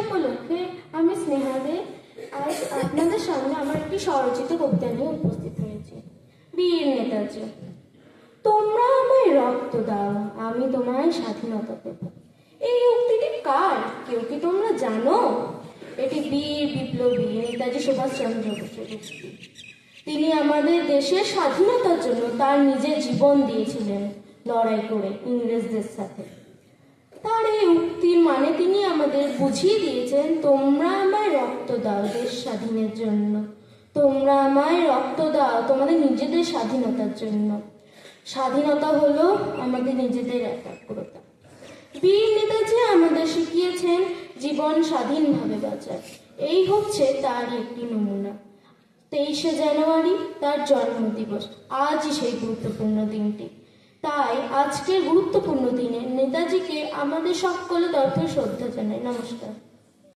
উপলক্ষে আমি স্নেহা দে আজ আপনাদের সামনে আমার একটি স্বরচিত কবিতা নিয়ে উপস্থিত হয়েছি। বীর নেতাজি। তোমরা আমায় রক্ত দাও, আমি তোমায় স্বাধীনতা দেব। এই উক্তিটি কার, কেউ কি তোমরা জানো? এটি বীর বিপ্লবী নেতাজি সুভাষচন্দ্র বোসের উক্তি। তিনি আমাদের দেশের স্বাধীনতার জন্য তার নিজের জীবন দিয়েছিলেন লড়াই করে ইংরেজদের সাথে। তার এই উক্তির মানে তিনি আমাদের বুঝিয়ে দিয়েছেন, তোমরা আমায় রক্ত দাও দেশ স্বাধীনের জন্য, তোমরা আমায় রক্ত দাও তোমাদের নিজেদের স্বাধীনতার জন্য। স্বাধীনতা হলো আমাদের নিজেদের একাগ্রতা। বীর নেতাজি আমাদের শিখিয়েছেন জীবন স্বাধীনভাবে বাঁচার। এই হচ্ছে তার একটি নমুনা। 23শে জানুয়ারি তার জন্মদিবস, আজই সেই গুরুত্বপূর্ণ দিনটি। তাই আজকের গুরুত্বপূর্ণ দিনে নেতাজিকে আমাদের সকলের তরফে শ্রদ্ধা জানাই। নমস্কার।